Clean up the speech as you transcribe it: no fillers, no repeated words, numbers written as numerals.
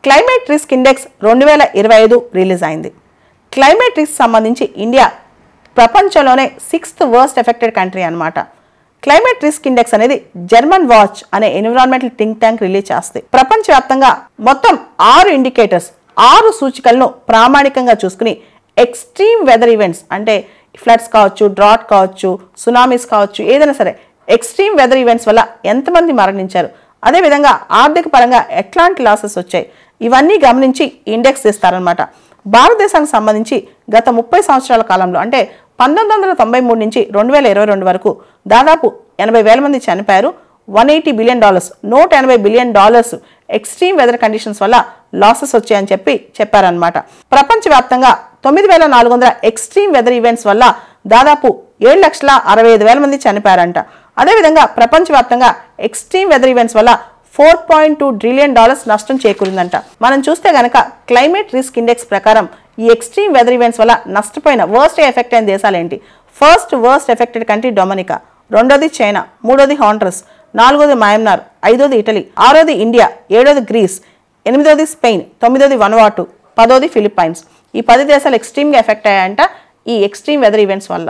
Climate risk index 2025 release అయింది. Climate risk సంబంధించి India ప్రపంచంలోనే 6th వర్స్ట్ ఎఫెక్టెడ్ కంట్రీ అన్నమాట. క్లైమేట్ రిస్క్ ఇండెక్స్ అనేది జర్మన్ వాచ్ అనే ఎన్విరాన్మెంటల్ థింక్ ట్యాంక్ రిలీజ్ చేస్తుంది. ప్రపంచవ్యాప్తంగా మొత్తం 6 ఇండికేటర్స్ 6 సూచికలను ప్రామాణికంగా చూసుకుని ఎక్స్ట్రీమ్ వెదర్ ఈవెంట్స్ అంటే ఫ్లడ్స్ కావచ్చు, డ్రాట్ కావచ్చు, సునామీస్ కావచ్చు, ఏదైనా సరే ఎక్స్ట్రీమ్ వెదర్ ఈవెంట్స్ వల్ల ఎంతమంది మరణించారు, అదేవిధంగా ఆర్థిక పరంగా ఎట్లాంటి లాసెస్ వచ్చాయి, ఇవన్నీ గమనించి ఇండెక్స్ ఇస్తారనమాట. భారతదేశానికి సంబంధించి గత 30 సంవత్సరాల కాలంలో అంటే 1993 నుంచి 2022 వరకు దాదాపు 80,000 మంది చనిపోయారు. $180 billion $180 billion extreme weather conditions వల్ల లాసెస్ వచ్చాయని చెప్పారనమాట. ప్రపంచవ్యాప్తంగా 9,400 ఎక్స్ట్రీమ్ వెదర్ ఈవెంట్స్ వల్ల దాదాపు 7,65,000 మంది చనిపోయారంట. అదేవిధంగా ప్రపంచవ్యాప్తంగా ఎక్స్ట్రీమ్ వెదర్ ఈవెంట్స్ వల్ల $4.2 ట్రిలియన్ నష్టం చేకూరిందంట. మనం చూస్తే గనక క్లైమేట్ రిస్క్ ఇండెక్స్ ప్రకారం ఈ ఎక్స్ట్రీమ్ వెదర్ ఈవెంట్స్ వల్ల నష్టపోయిన వర్స్ట్ ఎఫెక్ట్ అయిన దేశాలు ఏంటి? First worst affected country Dominica, రెండోది చైనా, మూడోది హాండ్రస్, నాలుగోది మయన్మార్, ఐదోది ఇటలీ, ఆరోది ఇండియా, ఏడోది గ్రీస్, ఎనిమిదోది స్పెయిన్, తొమ్మిదోది వనువాటు, 10ఓది ఫిలిప్పైన్స్. ఈ 10 దేశాలు ఎక్స్ట్రీమ్గా ఎఫెక్ట్ అయ్యాయంట ఈ ఎక్స్ట్రీమ్ వెదర్ ఈవెంట్స్ వల్ల.